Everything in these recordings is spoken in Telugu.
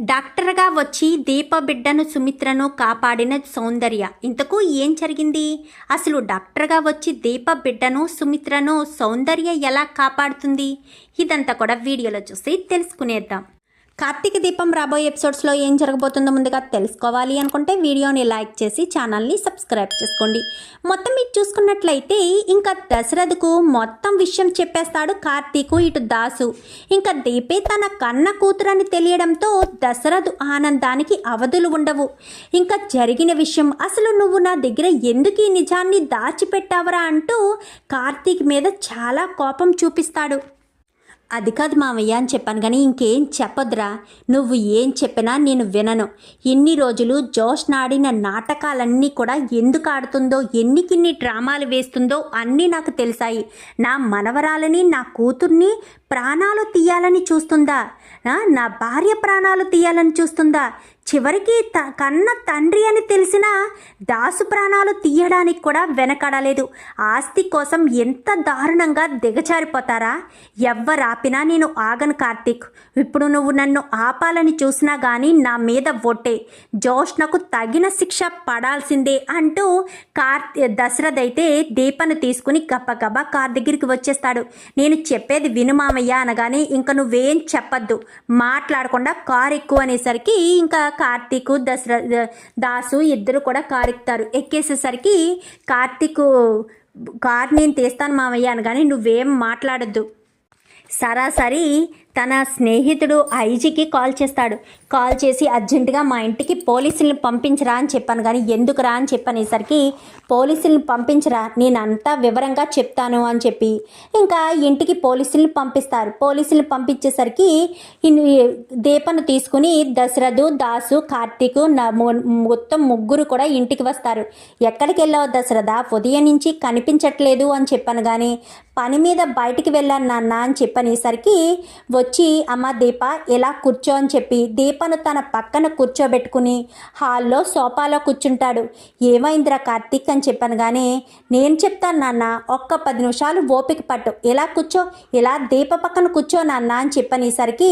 డాక్టర్గా వచ్చి దీప బిడ్డను సుమిత్రను కాపాడిన సౌందర్య. ఇంతకు ఏం జరిగింది? అసలు డాక్టర్గా వచ్చి దీప బిడ్డను సుమిత్రను సౌందర్య ఎలా కాపాడుతుంది? ఇదంతా కూడా వీడియోలో చూసి తెలుసుకునేద్దాం. కార్తీక దీపం రాబోయే ఎపిసోడ్స్లో ఏం జరగబోతుందో ముందుగా తెలుసుకోవాలి అనుకుంటే వీడియోని లైక్ చేసి ఛానల్ని సబ్స్క్రైబ్ చేసుకోండి. మొత్తం మీరు చూసుకున్నట్లయితే ఇంకా దశరథకు మొత్తం విషయం చెప్పేస్తాడు కార్తీకు. ఇటు దాసు ఇంకా దీపే తన కన్న కూతురని తెలియడంతో దశరథు ఆనందానికి అవధులు ఉండవు. ఇంకా జరిగిన విషయం, అసలు నువ్వు నా దగ్గర ఎందుకు ఈ నిజాన్ని దాచిపెట్టావరా అంటూ కార్తీక్ మీద చాలా కోపం చూపిస్తాడు. అది కాదు మామయ్య అని చెప్పాను, కానీ ఇంకేం చెప్పొద్దురా, నువ్వు ఏం చెప్పినా నేను వినను. ఇన్ని రోజులు జోష్న ఆడిన నాటకాలన్నీ కూడా ఎందుకు ఆడుతుందో, ఎన్నికిన్ని డ్రామాలు వేస్తుందో అన్నీ నాకు తెలిసాయి. నా మనవరాలని, నా కూతుర్ని ప్రాణాలు తీయాలని చూస్తుందా, నా భార్య ప్రాణాలు తీయాలని చూస్తుందా, చివరికి కన్న తండ్రి అని తెలిసిన దాసు ప్రాణాలు తీయడానికి కూడా వెనకడలేదు. ఆస్తి కోసం ఎంత దారుణంగా దిగజారిపోతారా? ఎవ్వరాపినా నేను ఆగను కార్తీక్. ఇప్పుడు నువ్వు నన్ను ఆపాలని చూసినా కానీ నా మీద ఒట్టే, జోష్నకు తగిన శిక్ష పడాల్సిందే అంటూ దశరథ్ అయితే దీపను తీసుకుని గబ్బగబ్బా కార్ దగ్గరికి వచ్చేస్తాడు. నేను చెప్పేది విను మామయ్య అనగానే ఇంకా నువ్వేం చెప్పద్దు, మాట్లాడకుండా కారు ఎక్కువ అనేసరికి ఇంకా కార్తీకు దాసు ఇద్దరు కూడా కారు ఎక్కుతారు. ఎక్కేసేసరికి కార్తీకు కారు నేను తీస్తాను మామయ్య అనగానే నువ్వేం మాట్లాడద్దు. సరాసరి తన స్నేహితుడు ఐజీకి కాల్ చేస్తాడు. కాల్ చేసి అర్జెంటుగా మా ఇంటికి పోలీసుల్ని పంపించరా అని చెప్పాను, కానీ ఎందుకురా అని చెప్పనేసరికి పోలీసుల్ని పంపించరా, నేను అంతా వివరంగా చెప్తాను అని చెప్పి ఇంకా ఇంటికి పోలీసుల్ని పంపిస్తారు. పోలీసుల్ని పంపించేసరికి దీపను తీసుకుని దశరథు, దాసు, కార్తీకు మొత్తం ముగ్గురు కూడా ఇంటికి వస్తారు. ఎక్కడికి వెళ్ళావు దశరథ, ఉదయం నుంచి కనిపించట్లేదు అని చెప్పాను, కానీ పని మీద బయటికి వెళ్ళాను నాన్న అని చెప్పనేసరికి వచ్చి అమ్మ దీప ఇలా కూర్చో అని చెప్పి దీపను తన పక్కన కూర్చోబెట్టుకుని హాల్లో సోఫాలో కూర్చుంటాడు. ఏమైందిరా కార్తీక్ అని చెప్పాను, కానీ నేను చెప్తాను నాన్న, ఒక్క 10 నిమిషాలు ఓపిక పట్టు, ఇలా కూర్చో, ఇలా దీప పక్కన కూర్చో నాన్న అని చెప్పనేసరికి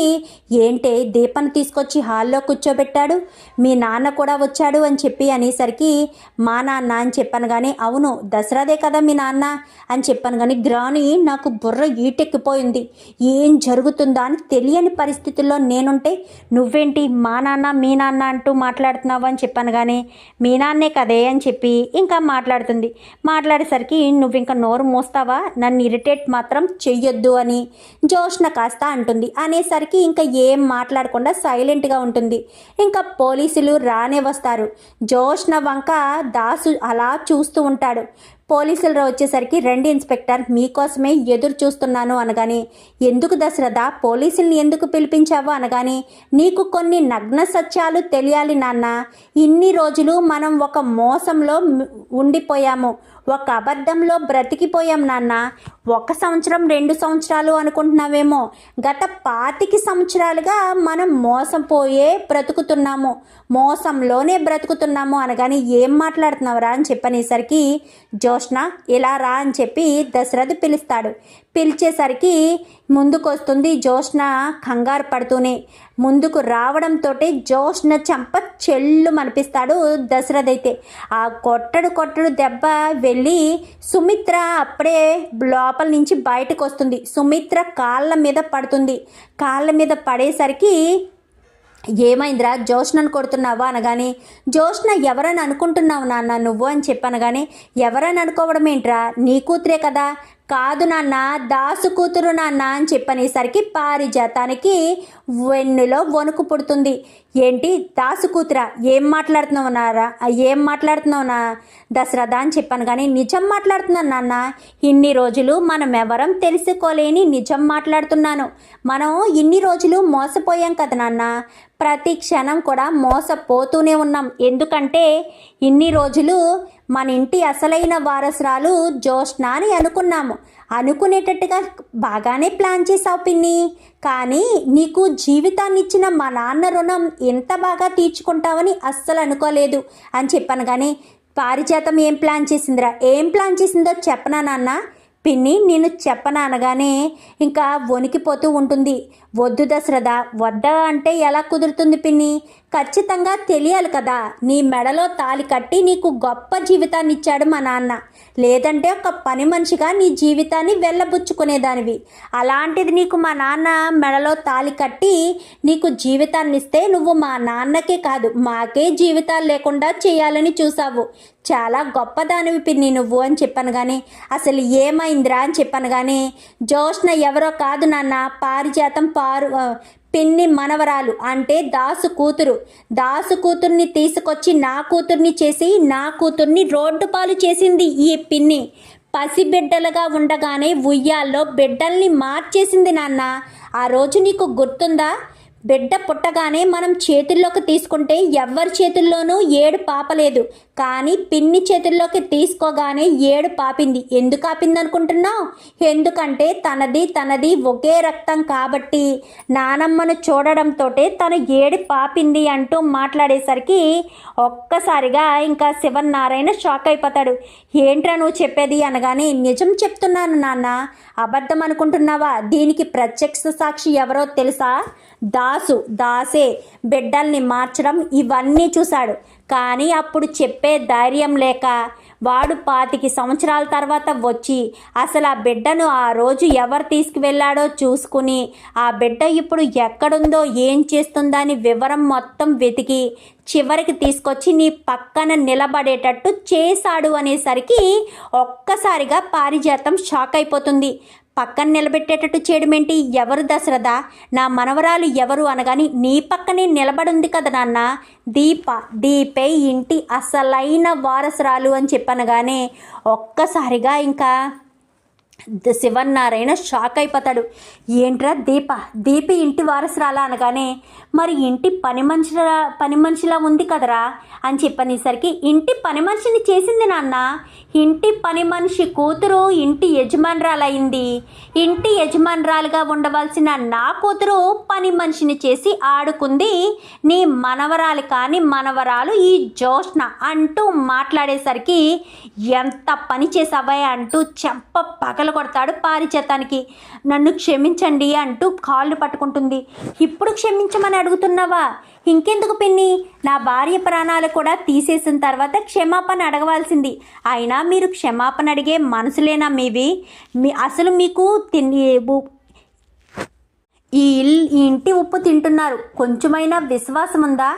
ఏంటే దీపను తీసుకొచ్చి హాల్లో కూర్చోబెట్టాడు, మీ నాన్న కూడా వచ్చాడు అని చెప్పి అనేసరికి మా నాన్న అని చెప్పాను, కానీ అవును దసరాదే కదా మీ నాన్న అని చెప్పాను, కానీ గ్రాని నాకు బుర్ర ఈటెక్కిపోయింది. ఏం జరుగుతుందా అని తెలియని పరిస్థితుల్లో నేనుంటే నువ్వేంటి మా నాన్న మీ నాన్న అంటూ మాట్లాడుతున్నావు అని చెప్పాను, కానీ మీ నాన్నే కదే అని చెప్పి ఇంకా మాట్లాడుతుంది. మాట్లాడేసరికి నువ్వు ఇంకా నోరు మోస్తావా, నన్ను ఇరిటేట్ మాత్రం చెయ్యొద్దు అని జోష్న కాస్త అంటుంది. అనేసరికి ఇంకా ఏం మాట్లాడకుండా సైలెంట్గా ఉంటుంది. ఇంకా పోలీసులు రానే వస్తారు. జోష్న వంక దాసు అలా చూస్తూ ఉంటాడు. పోలీసులు వచ్చేసరికి రండి ఇన్స్పెక్టర్, మీకోసమే ఎదురు చూస్తున్నాను అనగానే ఎందుకు దశరథ, పోలీసుల్ని ఎందుకు పిలిపించావు అనగానే నీకు కొన్ని నగ్న సత్యాలు తెలియాలి నాన్న. ఇన్ని రోజులు మనం ఒక మోసంలో ఉండిపోయాము, ఒక అబద్ధంలో బ్రతికిపోయాం నాన్న. 1 సంవత్సరం 2 సంవత్సరాలు అనుకుంటున్నావేమో, గత 25 సంవత్సరాలుగా మనం మోసపోయే బ్రతుకుతున్నాము, మోసంలోనే బ్రతుకుతున్నాము అనగానే ఏం మాట్లాడుతున్నావురా అని చెప్పనేసరికి జోష్న ఇలా రా అని చెప్పి దశరథ్ పిలుస్తాడు. పిలిచేసరికి ముందుకు వస్తుంది జోష్న కంగారు పడుతూనే. ముందుకు రావడంతో జోష్న చంప చెల్లు మనిపిస్తాడు దశరథ్. అయితే ఆ కొట్టడు దెబ్బ వెళ్ళి సుమిత్ర అప్పుడే లోపల నుంచి బయటకు వస్తుంది. సుమిత్ర కాళ్ళ మీద పడుతుంది. కాళ్ళ మీద పడేసరికి ఏమైందిరా, జోష్నను కొడుతున్నావా అనగానే జోష్న ఎవరని అనుకుంటున్నావు నాన్న నువ్వు అని చెప్పాను, కానీ ఎవరని అనుకోవడం ఏంట్రా, నీ కూతురే కదా. కాదు నాన్న, దాసు కూతురు నాన్న అని చెప్పనేసరికి పారిజాతానికి వెన్నులో వణుకు పుడుతుంది. ఏంటి దాసు కూతురా, ఏం మాట్లాడుతున్నావు నా దశరథ అని చెప్పాను, కానీ నిజం మాట్లాడుతున్నాను నాన్న. ఇన్ని రోజులు మనం ఎవరం తెలుసుకోలేని నిజం మాట్లాడుతున్నాను. మనం ఇన్ని రోజులు మోసపోయాం కదా నాన్న, ప్రతి క్షణం కూడా మోసపోతూనే ఉన్నాం. ఎందుకంటే ఇన్ని రోజులు మన ఇంటి అసలైన వారసురాలు జోష్న అని అనుకున్నాము. అనుకునేటట్టుగా బాగానే ప్లాన్ చేసావు పిన్ని, కానీ నీకు జీవితాన్ని ఇచ్చిన మా నాన్న రుణం ఎంత బాగా తీర్చుకుంటావని అస్సలు అనుకోలేదు అని చెప్పాను, కానీ పారిజాతం ఏం ప్లాన్ చేసిందిరా, ఏం ప్లాన్ చేసిందో చెప్పనా నాన్న. పిన్ని నేను చెప్పను అనగానే ఇంకా వణికిపోతూ ఉంటుంది. వద్దు దశరథ, వద్దా అంటే ఎలా కుదురుతుంది పిన్ని? ఖచ్చితంగా తెలియాలి కదా. నీ మెడలో తాళి కట్టి నీకు గొప్ప జీవితాన్ని ఇచ్చాడు మా నాన్న. లేదంటే ఒక పని మనిషిగా నీ జీవితాన్ని వెళ్ళబుచ్చుకునేదానివి. అలాంటిది నీకు మా నాన్న మెడలో తాళి కట్టి నీకు జీవితాన్ని ఇస్తే నువ్వు మా నాన్నకే కాదు మాకే జీవితాలు లేకుండా చేయాలని చూసావు. చాలా గొప్పదానివి పిన్ని నువ్వు అని చెప్పాను. కానీ అసలు ఏమైందిరా అని చెప్పాను. కానీ జోష్న ఎవరో కాదు నాన్న, పారిజాతం పిన్ని మనవరాలు, అంటే దాసు కూతురు. దాసు కూతుర్ని తీసుకొచ్చి నా కూతుర్ని చేసి నా కూతుర్ని రోడ్డు పాలు చేసింది ఈ పిన్ని. పసిబిడ్డలుగా ఉండగానే ఉయ్యాల్లో బిడ్డల్ని మార్చేసింది నాన్న. ఆ రోజు నీకు గుర్తుందా? బిడ్డ పుట్టగానే మనం చేతుల్లోకి తీసుకుంటే ఎవరి చేతుల్లోనూ ఏడు పాపలేదు, కానీ పిన్ని చేతుల్లోకి తీసుకోగానే ఏడు పాపింది. ఎందుకు ఆపింది అనుకుంటున్నావు? ఎందుకంటే తనది ఒకే రక్తం కాబట్టి. నానమ్మను చూడడంతో తను ఏడు పాపింది అంటూ మాట్లాడేసరికి ఒక్కసారిగా ఇంకా శివనారాయణ షాక్ అయిపోతాడు. ఏంట్రా నువ్వు చెప్పేది అనగానే, నిజం చెప్తున్నాను నాన్న, అబద్ధం అనుకుంటున్నావా? దీనికి ప్రత్యక్ష సాక్షి ఎవరో తెలుసా? దాసే బిడ్డల్ని మార్చడం ఇవన్నీ చూశాడు. కానీ అప్పుడు చెప్పే ధైర్యం లేక వాడు 25 సంవత్సరాల తర్వాత వచ్చి అసలు ఆ బిడ్డను ఆ రోజు ఎవరు తీసుకువెళ్ళాడో చూసుకుని ఆ బిడ్డ ఇప్పుడు ఎక్కడుందో ఏం చేస్తుందని వివరం మొత్తం వెతికి చివరికి తీసుకొచ్చి నీ పక్కన నిలబడేటట్టు చేశాడు అనేసరికి ఒక్కసారిగా పారిజాతం షాక్ అయిపోతుంది. పక్కన నిలబెట్టేటట్టు చేయడమేంటి? ఎవరు దశరథ? నా మనవరాలు ఎవరు అనగాని, నీ పక్కనే నిలబడింది కదా నాన్న, దీపే ఇంటి అసలైన వారసురాలు అని చెప్పనగానే ఒక్కసారిగా ఇంకా శివనారాయణ షాక్ అయిపోతాడు. ఏంట్రా దీప ఇంటి వారసురాలా అనగానే, మరి ఇంటి పని మనిషిలా ఉంది కదరా అని చెప్పనేసరికి, ఇంటి పని మనిషిని చేసింది నాన్న. ఇంటి పని మనిషి కూతురు ఇంటి యజమానురాలైంది. ఇంటి యజమానురాలుగా ఉండవలసిన నా కూతురు పని మనిషిని చేసి ఆడుకుంది నీ మనవరాలు కానీ మనవరాలు ఈ జోష్న అంటూ మాట్లాడేసరికి, ఎంత పని చేసావా అంటూ చెంప పగల కొడతాడు పారిజాతానికి. నన్ను క్షమించండి అంటూ కాళ్ళు పట్టుకుంటుంది. ఇప్పుడు క్షమించమని అడుగుతున్నావా? ఇంకెందుకు పిన్ని, నా భార్య ప్రాణాలు కూడా తీసేసిన తర్వాత క్షమాపణ అడగవలసింది. అయినా మీరు క్షమాపణ అడిగే మనసులేనా మీవి? అసలు మీకు ఈ ఇంటి ఉప్పు తింటున్నారు, కొంచెమైనా విశ్వాసం ఉందా?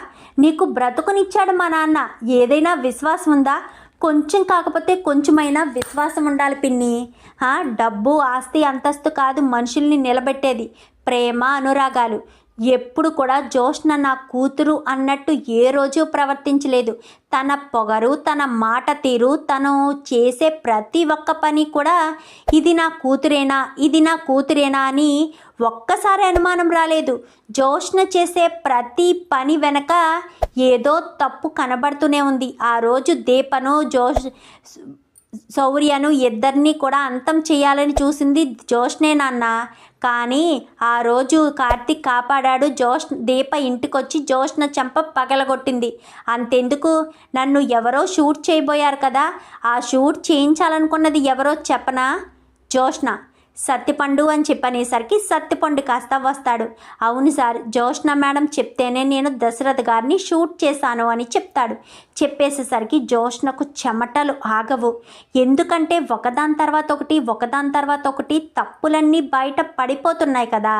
నీకు బ్రతుకునిచ్చాడు మా నాన్న, ఏదైనా విశ్వాసం ఉందా? కొంచెం కాకపోతే కొంచెమైనా విశ్వాసం ఉండాలి పిన్ని. డబ్బు ఆస్తి అంతస్తు కాదు మనుషుల్ని నిలబెట్టేది, ప్రేమ అనురాగాలు. ఎప్పుడు కూడా జోష్న నా కూతురు అన్నట్టు ఏ రోజు ప్రవర్తించలేదు. తన పొగరు, తన మాట తీరు, తను చేసే ప్రతి ఒక్క పని కూడా ఇది నా కూతురేనా అని ఒక్కసారి అనుమానం రాలేదు. జోష్న చేసే ప్రతి పని వెనక ఏదో తప్పు కనబడుతూనే ఉంది. ఆ రోజు దీపను శౌర్యను ఇద్దరినీ కూడా అంతం చేయాలని చూసింది జోష్నే నాన్న. కానీ ఆ రోజు కార్తీక్ కాపాడాడు. దీప ఇంటికొచ్చి జోష్న చెంప పగలగొట్టింది. అంతెందుకు, నన్ను ఎవరో షూట్ చేయబోయారు కదా, ఆ షూట్ చేయించాలనుకున్నది ఎవరో చెప్పనా? జోష్న. సత్తిపండు అని చెప్పనేసరికి సత్తిపండు కాస్త వస్తాడు. అవును సార్, జోష్న మేడం చెప్తేనే నేను దశరథ్ గారిని షూట్ చేశాను అని చెప్తాడు. చెప్పేసేసరికి జోష్నకు చెమటలు ఆగవు. ఎందుకంటే ఒకదాని తర్వాత ఒకటి తప్పులన్నీ బయట పడిపోతున్నాయి కదా.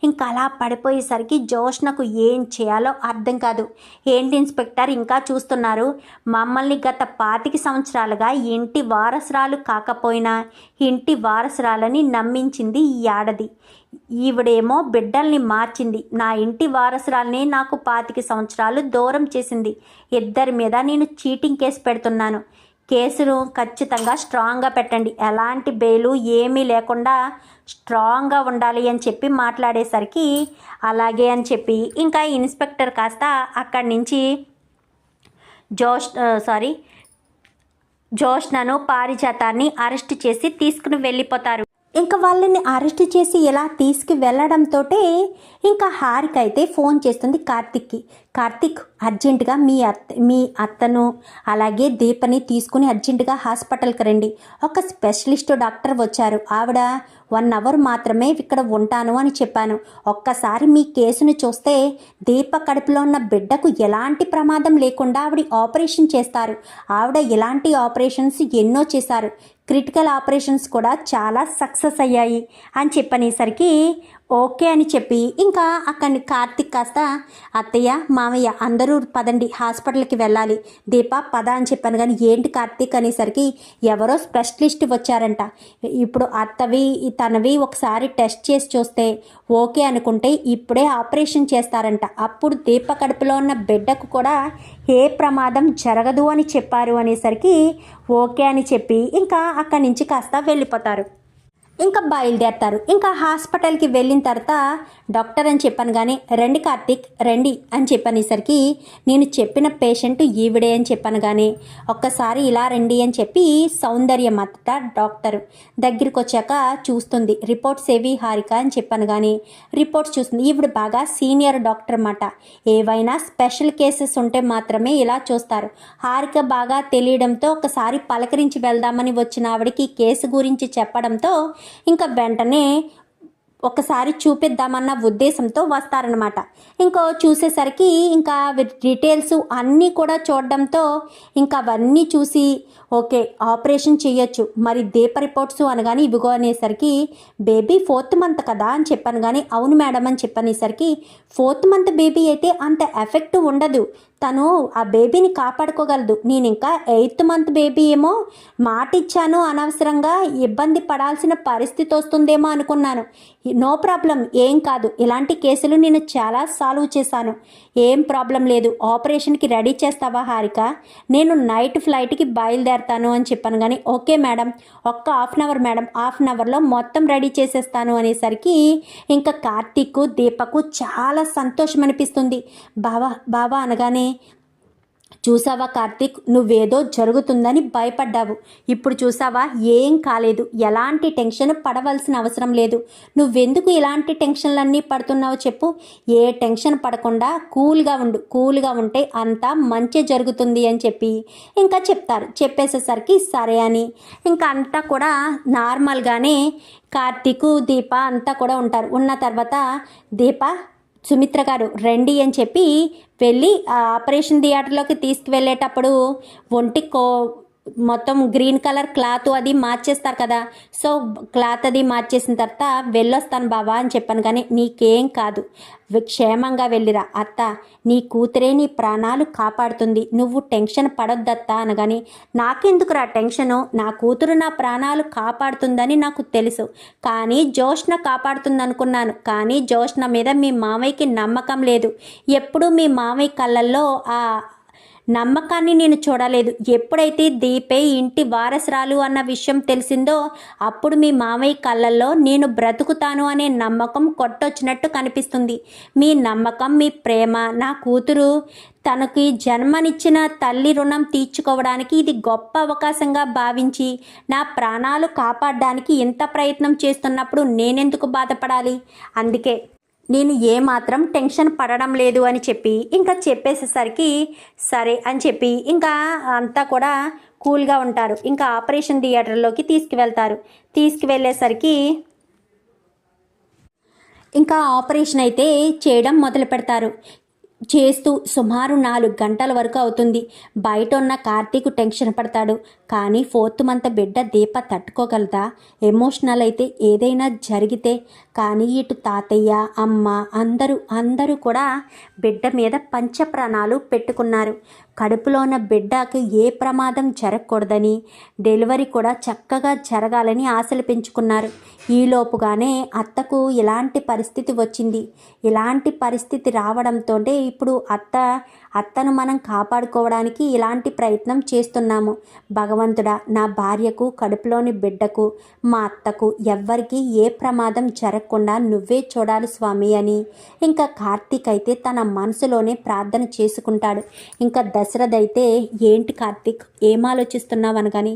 ఇంకా అలా పడిపోయేసరికి జోష్నకు ఏం చేయాలో అర్థం కాదు. ఏంటి ఇన్స్పెక్టర్ ఇంకా చూస్తున్నారు? మమ్మల్ని గత 25 సంవత్సరాలుగా ఇంటి వారసురాలు కాకపోయినా ఇంటి వారసురాలని నమ్మించింది ఈ ఆడది. ఈవిడేమో బిడ్డల్ని మార్చింది. నా ఇంటి వారసురాల్ని నాకు 25 సంవత్సరాలు దూరం చేసింది. ఇద్దరి మీద నేను చీటింగ్ కేసు పెడుతున్నాను. కేసును ఖచ్చితంగా స్ట్రాంగ్గా పెట్టండి, ఎలాంటి బెయిలు ఏమీ లేకుండా స్ట్రాంగ్గా ఉండాలి అని చెప్పి మాట్లాడేసరికి అలాగే అని చెప్పి ఇంకా ఇన్స్పెక్టర్ కాస్త అక్కడి నుంచి జోష్నను పారిజాతాన్ని అరెస్ట్ చేసి తీసుకుని వెళ్ళిపోతారు. ఇంకా వాళ్ళని అరెస్ట్ చేసి ఇలా తీసుకు వెళ్ళడంతో ఇంకా హారిక అయితే ఫోన్ చేస్తుంది కార్తిక్కి. కార్తిక్, అర్జెంటుగా మీ అత్తను అలాగే దీపని తీసుకుని అర్జెంటుగా హాస్పిటల్కి రండి. ఒక స్పెషలిస్ట్ డాక్టర్ వచ్చారు. ఆవిడ 1 అవర్ మాత్రమే ఇక్కడ ఉంటాను అని చెప్పాను. ఒక్కసారి మీ కేసును చూస్తే దీప కడుపులో ఉన్న బిడ్డకు ఎలాంటి ప్రమాదం లేకుండా ఆవిడ ఆపరేషన్ చేస్తారు. ఆవిడ ఇలాంటి ఆపరేషన్స్ ఎన్నో చేశారు. క్రిటికల్ ఆపరేషన్స్ కూడా చాలా సక్సెస్ అయ్యాయి అని చెప్పనేసరికి ఓకే అని చెప్పి ఇంకా అక్కడిని కార్తిక్ కాస్త అత్తయ్య మామయ్య అందరూ పదండి హాస్పిటల్కి వెళ్ళాలి, దీప పద అని చెప్పాను. కానీ ఏంటి కార్తిక్ అనేసరికి ఎవరో స్పెషలిస్ట్ వచ్చారంట. ఇప్పుడు తనవి ఒకసారి టెస్ట్ చేసి చూస్తే ఓకే అనుకుంటే ఇప్పుడే ఆపరేషన్ చేస్తారంట. అప్పుడు దీప కడుపులో ఉన్న బిడ్డకు కూడా ఏ ప్రమాదం జరగదు అని చెప్పారు అనేసరికి ఓకే అని చెప్పి ఇంకా అక్కడి నుంచి కాస్త వెళ్ళిపోతారు. ఇంకా బయలుదేరతారు. ఇంకా హాస్పిటల్కి వెళ్ళిన తర్వాత డాక్టర్ అని చెప్పాను కానీ రండి కార్తిక్ రండి అని చెప్పనేసరికి నేను చెప్పిన పేషెంట్ ఈవిడే అని చెప్పాను. కానీ ఒక్కసారి ఇలా రండి అని చెప్పి సౌందర్య మత డాక్టర్ దగ్గరికి వచ్చాక చూస్తుంది. రిపోర్ట్స్ ఏవి హారిక అని చెప్పాను. కానీ రిపోర్ట్స్ చూస్తుంది. ఈవిడ బాగా సీనియర్ డాక్టర్ అన్నమాట. ఏవైనా స్పెషల్ కేసెస్ ఉంటే మాత్రమే ఇలా చూస్తారు. హారిక బాగా తెలియడంతో ఒకసారి పలకరించి వెళ్దామని వచ్చిన ఆవిడకి కేసు గురించి చెప్పడంతో ఇంకా వెంటనే ఒకసారి చూపిద్దామన్న ఉద్దేశంతో వస్తారనమాట. ఇంకో చూసేసరికి ఇంకా డీటెయిల్స్ అన్నీ కూడా చూడడంతో ఇంకా అవన్నీ చూసి ఓకే ఆపరేషన్ చేయొచ్చు. మరి దీప రిపోర్ట్స్ అనగానే ఇవిగో అనేసరికి బేబీ 4th మంత్ కదా అని చెప్పాను. కానీ అవును మేడం అని చెప్పనేసరికి 4th మంత్ బేబీ అయితే అంత ఎఫెక్ట్ ఉండదు, తను ఆ బేబీని కాపాడుకోగలదు. నేను ఇంకా 8th మంత్ బేబీ ఏమో మాట ఇచ్చాను, అనవసరంగా ఇబ్బంది పడాల్సిన పరిస్థితి వస్తుందేమో అనుకున్నాను. నో ప్రాబ్లం, ఏం కాదు. ఇలాంటి కేసులు నేను చాలా సాల్వ్ చేశాను, ఏం ప్రాబ్లం లేదు. ఆపరేషన్కి రెడీ చేస్తావా హారిక? నేను నైట్ ఫ్లైట్కి బయలుదేరతాను అని చెప్పాను. కానీ ఓకే మేడం, ఒక్క half an hour madam, half an అవర్లో మొత్తం రెడీ చేసేస్తాను అనేసరికి ఇంకా కార్తీక్ దీపకు చాలా సంతోషం అనిపిస్తుంది. బావా అనగానే చూసావా కార్తీక్, నువ్వేదో జరుగుతుందని భయపడ్డావు, ఇప్పుడు చూసావా ఏం కాలేదు, ఎలాంటి టెన్షన్ పడవలసిన అవసరం లేదు. నువ్వెందుకు ఇలాంటి టెన్షన్లన్నీ పడుతున్నావో చెప్పు. ఏ టెన్షన్ పడకుండా కూల్గా ఉంటే అంతా మంచి జరుగుతుంది అని చెప్పి ఇంకా చెప్తారు. చెప్పేసేసరికి సరే అని ఇంకా అంతా కూడా నార్మల్గానే కార్తీక్ దీప అంతా కూడా ఉంటారు. ఉన్న తర్వాత దీప సుమిత్ర గారు రండి అని చెప్పి వెళ్ళి ఆపరేషన్ థియేటర్లోకి తీసుకువెళ్ళేటప్పుడు మొత్తం గ్రీన్ కలర్ క్లాత్ అది మార్చేస్తారు కదా. సో క్లాత్ అది మార్చేసిన తర్వాత వెళ్ళొస్తాను బావా అని చెప్పాను. కానీ నీకేం కాదు, క్షేమంగా వెళ్ళిరా, అత్త నీ కూతురే నీ ప్రాణాలు కాపాడుతుంది, నువ్వు టెన్షన్ పడొద్దత్తా అనగాని నాకెందుకురా టెన్షను, నా కూతురు నా ప్రాణాలు కాపాడుతుందని నాకు తెలుసు, కానీ జోష్న కాపాడుతుంది అనుకున్నాను. కానీ జోష్న మీద మీ మామయ్యకి నమ్మకం లేదు. ఎప్పుడు మీ మామయ్య కళ్ళల్లో ఆ నమ్మకాన్ని నేను చూడలేదు. ఎప్పుడైతే దీపే ఇంటి వారసురాలు అన్న విషయం తెలిసిందో అప్పుడు మీ మామయ్య కళ్ళల్లో నేను బ్రతుకుతాను అనే నమ్మకం కొట్టొచ్చినట్టు కనిపిస్తుంది. మీ నమ్మకం, మీ ప్రేమ, నా కూతురు తనకి జన్మనిచ్చిన తల్లి రుణం తీర్చుకోవడానికి ఇది గొప్ప అవకాశంగా భావించి నా ప్రాణాలు కాపాడడానికి ఎంత ప్రయత్నం చేస్తున్నప్పుడు నేనెందుకు బాధపడాలి? అందుకే నేను ఏమాత్రం టెన్షన్ పడడం లేదు అని చెప్పి ఇంకా చెప్పేసేసరికి సరే అని చెప్పి ఇంకా అంతా కూడా కూల్గా ఉంటారు. ఇంకా ఆపరేషన్ థియేటర్లోకి తీసుకువెళ్ళేసరికి ఇంకా ఆపరేషన్ అయితే చేయడం మొదలు పెడతారు. చేస్తూ సుమారు 4 గంటల వరకు అవుతుంది. బయట ఉన్న కార్తీక్ టెన్షన్ పడతాడు. కానీ 4th మంత్ బిడ్డ దీప తట్టుకోగలదా? ఎమోషనల్ అయితే ఏదైనా జరిగితే. కానీ ఇటు తాతయ్య, అమ్మ అందరూ కూడా బిడ్డ మీద పంచప్రాణాలు పెట్టుకున్నారు. కడుపులో ఉన్న బిడ్డకు ఏ ప్రమాదం జరగకూడదని, డెలివరీ కూడా చక్కగా జరగాలని ఆశలు పెంచుకున్నారు. ఈలోపుగానే అత్తకు ఇలాంటి పరిస్థితి వచ్చింది. ఇలాంటి పరిస్థితి రావడంతోనే ఇప్పుడు అత్తను మనం కాపాడుకోవడానికి ఇలాంటి ప్రయత్నం చేస్తున్నాము. భగవంతుడా, నా భార్యకు, కడుపులోని బిడ్డకు, మా అత్తకు ఎవ్వరికి ఏ ప్రమాదం జరగకుండా నువ్వే చూడాలి స్వామి అని ఇంకా కార్తీక్ అయితే తన మనసులోనే ప్రార్థన చేసుకుంటాడు. ఇంకా దశరథ్ అయితే ఏంటి కార్తీక్ ఏం ఆలోచిస్తున్నావు అనగాని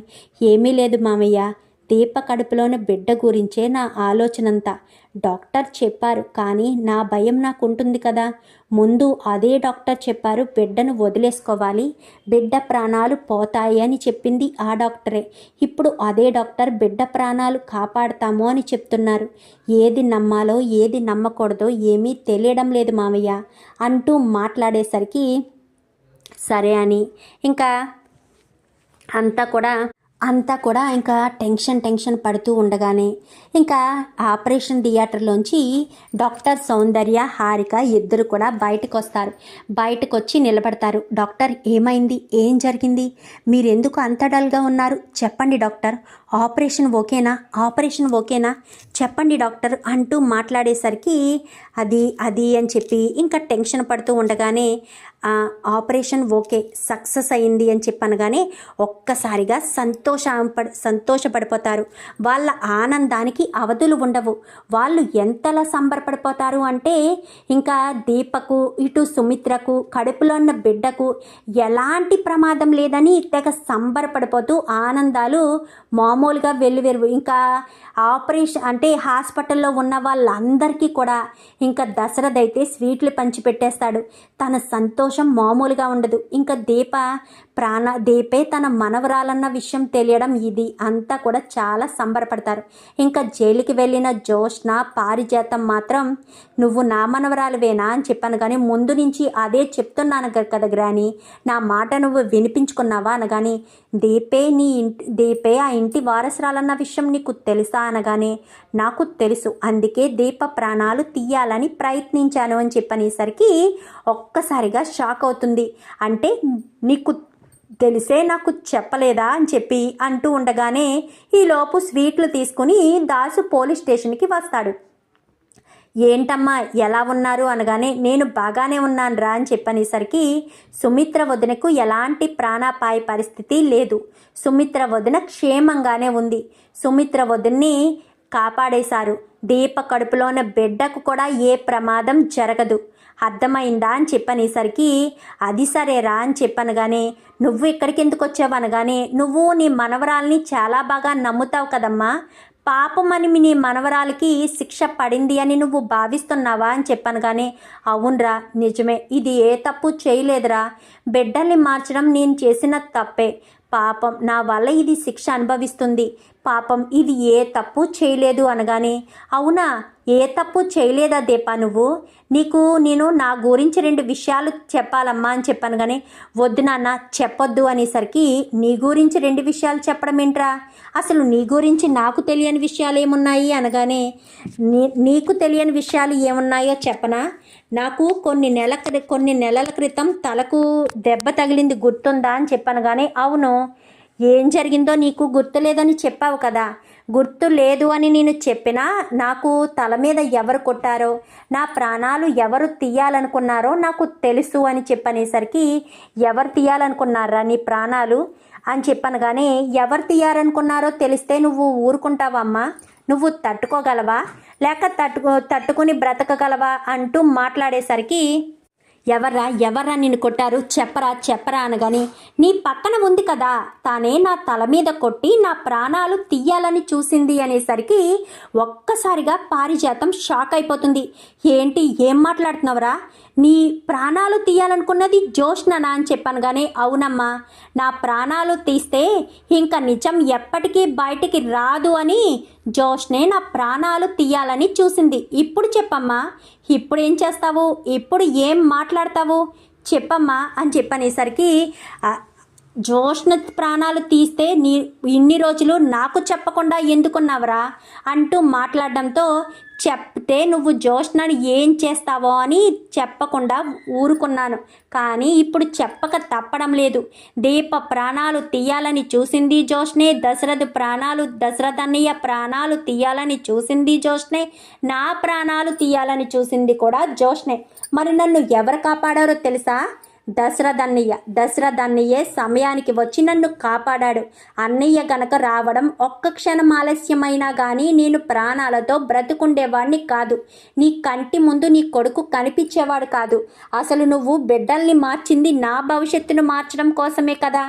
ఏమీ లేదు మామయ్య, దీప కడుపులోని బిడ్డ గురించే నా ఆలోచనంతా. డాక్టర్ చెప్పారు, కానీ నా భయం నాకు ఉంటుంది కదా. ముందు అదే డాక్టర్ చెప్పారు బిడ్డను వదిలేసుకోవాలి, బిడ్డ ప్రాణాలు పోతాయి అని చెప్పింది ఆ డాక్టరే. ఇప్పుడు అదే డాక్టర్ బిడ్డ ప్రాణాలు కాపాడతాము అని చెప్తున్నారు. ఏది నమ్మాలో ఏది నమ్మకూడదో ఏమీ తెలియడం లేదు మామయ్య అంటూ మాట్లాడేసరికి సరే అని ఇంకా అంతా కూడా ఇంకా టెన్షన్ పడుతూ ఉండగానే ఇంకా ఆపరేషన్ థియేటర్లోంచి డాక్టర్ సౌందర్య, హారిక ఇద్దరు కూడా బయటకు వస్తారు. బయటకు వచ్చి నిలబడతారు. డాక్టర్, ఏమైంది, ఏం జరిగింది, మీరెందుకు అంత డల్గా ఉన్నారు, చెప్పండి డాక్టర్, ఆపరేషన్ ఓకేనా చెప్పండి డాక్టర్ అంటూ మాట్లాడేసరికి అది అని చెప్పి ఇంకా టెన్షన్ పడుతూ ఉండగానే ఆపరేషన్ ఓకే, సక్సెస్ అయింది అని చెప్పనగానే ఒక్కసారిగా సంతోషపడిపోతారు. వాళ్ళ ఆనందానికి అవధులు ఉండవు. వాళ్ళు ఎంతలా సంబరపడిపోతారు అంటే ఇంకా దీపకు, ఇటు సుమిత్రకు, కడుపులో ఉన్న బిడ్డకు ఎలాంటి ప్రమాదం లేదని తెగ సంబరపడిపోతూ ఆనందాలు మామూలుగా వెల్లువెరువు. ఇంకా ఆపరేషన్ అంటే హాస్పిటల్లో ఉన్న వాళ్ళందరికీ కూడా ఇంకా దశరథ్ అయితే స్వీట్లు పంచిపెట్టేస్తాడు. తన సంతోషం మామూలుగా ఉండదు. ఇంకా దీపే తన మనవరాలన్న విషయం తెలియడం, ఇది అంతా కూడా చాలా సంబరపడతారు. ఇంకా జైలుకి వెళ్ళిన జోష్న, పారిజాతం మాత్రం నువ్వు నా మనవరాలువేనా అని చెప్పాను, కానీ ముందు నుంచి అదే చెప్తున్నాను కదా గ్రాని, నా మాట నువ్వు వినిపించుకున్నావా అనగానే దీపే ఆ ఇంటి వారసురాలన్న విషయం నీకు తెలుసా అనగానే నాకు తెలుసు, అందుకే దీప ప్రాణాలు తీయాలని ప్రయత్నించాను అని చెప్పనేసరికి ఒక్కసారిగా షాక్ అవుతుంది. అంటే నీకు తెలిసే నాకు చెప్పలేదా అని చెప్పి అంటూ ఉండగానే ఈలోపు స్వీట్లు తీసుకుని దాసు పోలీస్ స్టేషన్కి వస్తాడు. ఏంటమ్మా ఎలా ఉన్నారు అనగానే నేను బాగానే ఉన్నాను రా అని చెప్పనేసరికి సుమిత్ర వదినకు ఎలాంటి ప్రాణాపాయ పరిస్థితి లేదు, సుమిత్ర వదిన క్షేమంగానే ఉంది, సుమిత్ర వదిన్ని కాపాడేశారు, దీప కడుపులోన బిడ్డకు కూడా ఏ ప్రమాదం జరగదు, అర్థమైందా అని చెప్పనేసరికి అది సరేరా అని చెప్పనగానే నువ్వు ఇక్కడికి ఎందుకు వచ్చావు అనగానే నువ్వు నీ మనవరాల్ని చాలా బాగా నమ్ముతావు కదమ్మా, పాపమని నీ మనవరాలకి శిక్ష పడింది అని నువ్వు భావిస్తున్నావా అని చెప్పనగానే అవునరా నిజమే, ఇది ఏ తప్పు చేయలేదురా, బిడ్డల్ని మార్చడం నేను చేసిన తప్పే, పాపం నా వల్ల ఇది శిక్ష అనుభవిస్తుంది, పాపం ఇది ఏ తప్పు చేయలేదు అనగానే అవునా, ఏ తప్పు చేయలేదా దీపా నువ్వు, నేను నా గురించి 2 విషయాలు చెప్పాలమ్మా అని చెప్పాను. కానీ వద్దు నాన్న చెప్పొద్దు అనేసరికి నీ గురించి 2 విషయాలు చెప్పడం ఏంట్రా, అసలు నీ గురించి నాకు తెలియని విషయాలు ఏమున్నాయి అనగానే నీకు తెలియని విషయాలు ఏమున్నాయో చెప్పనా, నాకు కొన్ని నెలల క్రితం తలకు దెబ్బ తగిలింది గుర్తుందా అని చెప్పాను. కానీ అవును, ఏం జరిగిందో నీకు గుర్తులేదని చెప్పావు కదా, గుర్తు లేదు అని నేను చెప్పినా నాకు తల మీద ఎవరు కొట్టారో, నా ప్రాణాలు ఎవరు తీయాలనుకున్నారో నాకు తెలుసు అని చెప్పనేసరికి ఎవరు తీయాలనుకున్నారా నీ ప్రాణాలు అని చెప్పనగానే ఎవరు తీయాలనుకున్నారో తెలిస్తే నువ్వు ఊరుకుంటావమ్మా, నువ్వు తట్టుకోగలవా లేక తట్టుకుని బ్రతకగలవా అంటూ మాట్లాడేసరికి ఎవర్రా నిన్ను కొట్టారు చెప్పరా అనగాని నీ పక్కన ఉంది కదా, తానే నా తల మీద కొట్టి నా ప్రాణాలు తీయాలని చూసింది అనేసరికి ఒక్కసారిగా పారిజాతం షాక్ అయిపోతుంది. ఏంటి, ఏం మాట్లాడుతున్నావురా, నీ ప్రాణాలు తీయాలనుకున్నది జోష్ననా అని చెప్పాను. కానీ అవునమ్మా, నా ప్రాణాలు తీస్తే ఇంకా నిజం ఎప్పటికీ బయటికి రాదు అని జోష్నే నా ప్రాణాలు తీయాలని చూసింది. ఇప్పుడు చెప్పమ్మా, ఇప్పుడు ఏం చేస్తావు, ఇప్పుడు ఏం మాట్లాడతావు చెప్పమ్మా అని చెప్పనేసరికి జోష్న ప్రాణాలు తీస్తే ఇన్ని రోజులు నాకు చెప్పకుండా ఎందుకున్నావురా అంటూ మాట్లాడడంతో చెప్తే నువ్వు జోష్నని ఏం చేస్తావో అని చెప్పకుండా ఊరుకున్నాను. కానీ ఇప్పుడు చెప్పక తప్పడం లేదు. దీప ప్రాణాలు తీయాలని చూసింది జోష్నే, దశరథ్ అన్నయ్య ప్రాణాలు తీయాలని చూసింది జోష్నే, నా ప్రాణాలు తీయాలని చూసింది కూడా జోష్నే. మరి నన్ను ఎవరు కాపాడారో తెలుసా, దశరథ్ అన్నయ్యే సమయానికి వచ్చి నన్ను కాపాడాడు. అన్నయ్య గనక రావడం ఒక్క క్షణం ఆలస్యమైనా కానీ నేను ప్రాణాలతో బ్రతుకుండేవాడిని కాదు. నీ కంటి ముందు నీ కొడుకు కనిపించేవాడు కాదు. అసలు నువ్వు బిడ్డల్ని మార్చింది నా భవిష్యత్తును మార్చడం కోసమే కదా.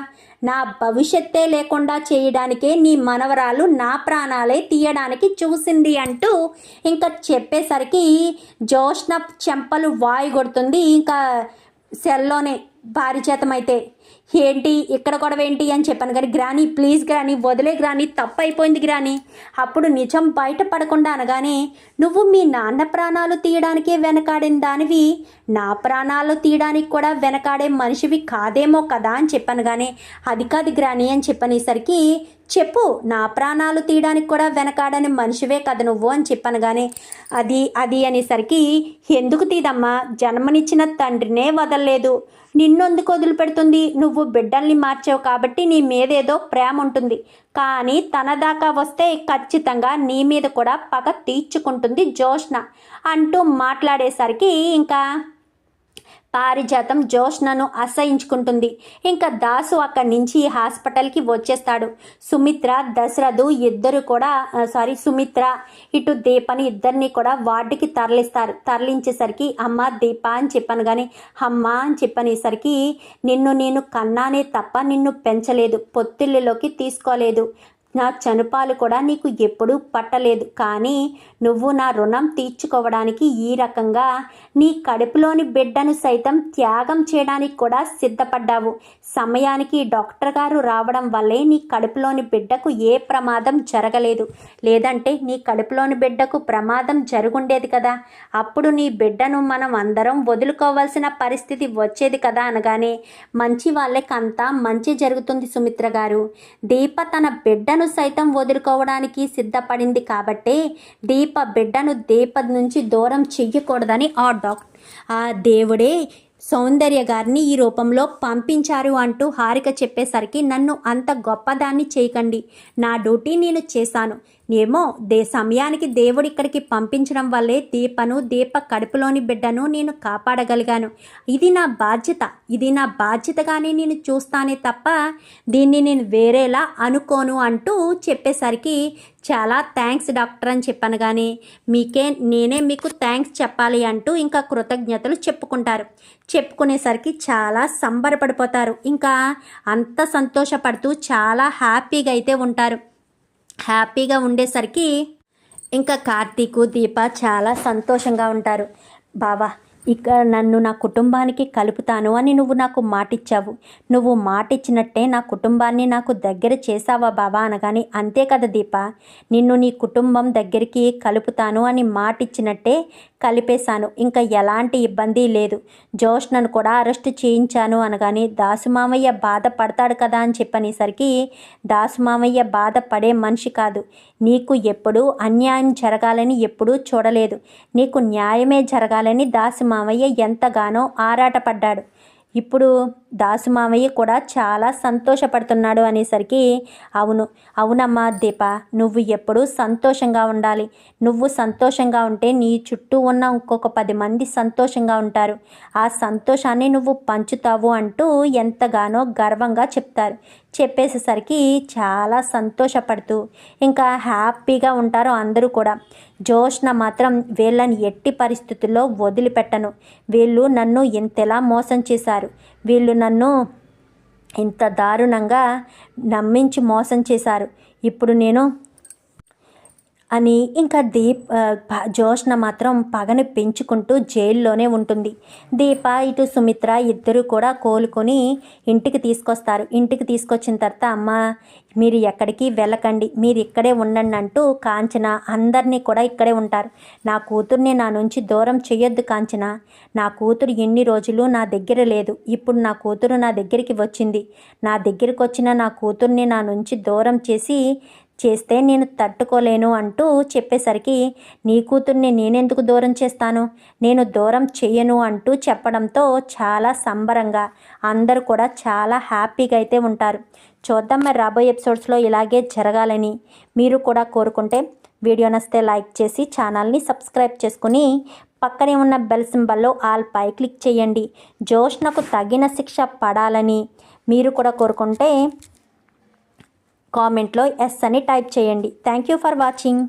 నా భవిష్యత్తే లేకుండా చేయడానికే నీ మనవరాలు నా ప్రాణాలే తీయడానికి చూసింది అంటూ ఇంకా చెప్పేసరికి జోష్న చెంపలు వాయి కొడుతుంది. ఇంకా సెల్లోనే పారిజాతమైతే ఏంటి ఇక్కడ గొడవ ఏంటి అని చెప్పాను కానీ గ్రాని ప్లీజ్ గ్రాని వదిలే గ్రాని తప్పు అయిపోయింది గ్రాని. అప్పుడు నిజం బయటపడకుండా అనగానే నువ్వు మీ నాన్న ప్రాణాలు తీయడానికే వెనకాడిన దానివి నా ప్రాణాలు తీయడానికి కూడా వెనకాడే మనిషివి కాదేమో కదా అని చెప్పాను కానీ అది కాదు గ్రాని అని చెప్పనేసరికి చెప్పు నా ప్రాణాలు తీయడానికి కూడా వెనకాడని మనిషివే కదా నువ్వు అని చెప్పాను కానీ అది అనేసరికి ఎందుకు తీదమ్మా జన్మనిచ్చిన తండ్రినే వదలలేదు నిన్నెందుకు వదిలిపెడుతుంది. నువ్వు బిడ్డల్ని మార్చావు కాబట్టి నీ మీదేదో ప్రేమ ఉంటుంది కానీ తన దాకా వస్తే ఖచ్చితంగా నీ మీద కూడా పగ తీర్చుకుంటుంది జోష్న అంటూ మాట్లాడేసరికి ఇంకా పారిజాతం జోష్నను అసహించుకుంటుంది. ఇంకా దాసు అక్కడి నుంచి హాస్పిటల్కి వచ్చేస్తాడు. సుమిత్ర దశరథు ఇద్దరు కూడా సుమిత్ర ఇటు దీపని ఇద్దరిని కూడా వార్డుకి తరలించేసరికి అమ్మ దీప అని చెప్పాను కానీ అమ్మ అని చెప్పనేసరికి నిన్ను నేను కన్నానే తప్ప నిన్ను పెంచలేదు, పొత్తిళ్ళలోకి తీసుకోలేదు, నా చనుపాలు కూడా నీకు ఎప్పుడూ పట్టలేదు. కానీ నువ్వు నా రుణం తీర్చుకోవడానికి ఈ రకంగా నీ కడుపులోని బిడ్డను సైతం త్యాగం చేయడానికి కూడా సిద్ధపడ్డావు. సమయానికి డాక్టర్ గారు రావడం వల్లే నీ కడుపులోని బిడ్డకు ఏ ప్రమాదం జరగలేదు. లేదంటే నీ కడుపులోని బిడ్డకు ప్రమాదం జరుగుండేది కదా. అప్పుడు నీ బిడ్డను మనం అందరం వదులుకోవాల్సిన పరిస్థితి వచ్చేది కదా అనగానే మంచి వాళ్ళకంతా మంచి జరుగుతుంది సుమిత్ర గారు. దీప తన బిడ్డను సైతం వదులుకోవడానికి సిద్ధపడింది కాబట్టే బిడ్డను దీప నుంచి దూరం చెయ్యకూడదని ఆ దేవుడే సౌందర్య గారిని ఈ రూపంలో పంపించారు అంటూ హారిక చెప్పేసరికి నన్ను అంత గొప్పదాన్ని చేయకండి, నా డ్యూటీ నేను చేశాను. ఏమో సమయానికి దేవుడు ఇక్కడికి పంపించడం వల్లే దీప కడుపులోని బిడ్డను నేను కాపాడగలిగాను. ఇది నా బాధ్యతగానే నేను చూస్తానే తప్ప దీన్ని నేను వేరేలా అనుకోను అంటూ చెప్పేసరికి చాలా థ్యాంక్స్ డాక్టర్ అని చెప్పాను కానీ నేనే మీకు థ్యాంక్స్ చెప్పాలి అంటూ ఇంకా కృతజ్ఞతలు చెప్పుకునేసరికి చాలా సంబరపడిపోతారు. ఇంకా అంత సంతోషపడుతూ చాలా హ్యాపీగా అయితే ఉంటారు. హ్యాపీగా ఉండేసరికి ఇంకా కార్తీకు దీప చాలా సంతోషంగా ఉంటారు. బావా ఇక నన్ను నా కుటుంబానికి కలుపుతాను అని నువ్వు నాకు మాటిచ్చావు. నువ్వు మాటిచ్చినట్టే నా కుటుంబాన్ని నాకు దగ్గర చేసావా బావా అనగాని అంతే కదా దీప, నిన్ను నీ కుటుంబం దగ్గరికి కలుపుతాను అని మాటిచ్చినట్టే కలిపేశాను. ఇంకా ఎలాంటి ఇబ్బంది లేదు. జోష్నను కూడా అరెస్ట్ చేయించాను అనగాని దాసుమామయ్య బాధపడతాడు కదా అని చెప్పనేసరికి దాసుమామయ్య బాధపడే మనిషి కాదు. నీకు ఎప్పుడూ అన్యాయం జరగాలని ఎప్పుడూ చూడలేదు. నీకు న్యాయమే జరగాలని దాసుమామయ్య ఎంతగానో ఆరాటపడ్డాడు. ఇప్పుడు దాసుమామయ్య కూడా చాలా సంతోషపడుతున్నాడు అనేసరికి అవునమ్మా దీప, నువ్వు ఎప్పుడూ సంతోషంగా ఉండాలి. నువ్వు సంతోషంగా ఉంటే నీ చుట్టూ ఉన్న ఇంకొక 10 మంది సంతోషంగా ఉంటారు. ఆ సంతోషాన్ని నువ్వు పంచుతావు అంటూ ఎంతగానో గర్వంగా చెప్పేసేసరికి చాలా సంతోషపడుతూ ఇంకా హ్యాపీగా ఉంటారు అందరూ కూడా. జోష్న మాత్రం వీళ్ళని ఎట్టి పరిస్థితుల్లో వదిలిపెట్టను, వీళ్ళు నన్ను ఇంతలా మోసం చేశారు, వీళ్ళు నన్ను ఇంత దారుణంగా నమ్మించి మోసం చేశారు, ఇప్పుడు నేను అని ఇంకా జోష్న మాత్రం పగని పెంచుకుంటూ జైల్లోనే ఉంటుంది. దీప ఇటు సుమిత్ర ఇద్దరు కూడా కోలుకొని ఇంటికి తీసుకొస్తారు. ఇంటికి తీసుకొచ్చిన తర్వాత అమ్మ మీరు ఎక్కడికి వెళ్ళకండి, మీరు ఇక్కడే ఉండండి అంటూ కాంచన అందరినీ కూడా ఇక్కడే ఉంటారు. నా కూతుర్ని నా నుంచి దూరం చేయొద్దు కాంచన, నా కూతురు ఎన్ని రోజులు నా దగ్గర లేదు, ఇప్పుడు నా కూతురు నా దగ్గరికి వచ్చింది, నా దగ్గరికి వచ్చిన నా కూతుర్ని నా నుంచి దూరం చేస్తే నేను తట్టుకోలేను అంటూ చెప్పేసరికి నీ కూతుర్ని నేనెందుకు దూరం చేస్తాను, నేను దూరం చెయ్యను అంటూ చెప్పడంతో చాలా సంబరంగా అందరూ కూడా చాలా హ్యాపీగా అయితే ఉంటారు. చూద్దాం మరి రాబోయే ఎపిసోడ్స్లో ఇలాగే జరగాలని మీరు కూడా కోరుకుంటే వీడియో నచ్చితే లైక్ చేసి ఛానల్ని సబ్స్క్రైబ్ చేసుకుని పక్కనే ఉన్న బెల్ సింబల్లో ఆల్ పై క్లిక్ చేయండి. జోష్నకు తగిన శిక్ష పడాలని మీరు కూడా కోరుకుంటే కామెంట్లో ఎస్ అని టైప్ చేయండి. Thank you for watching.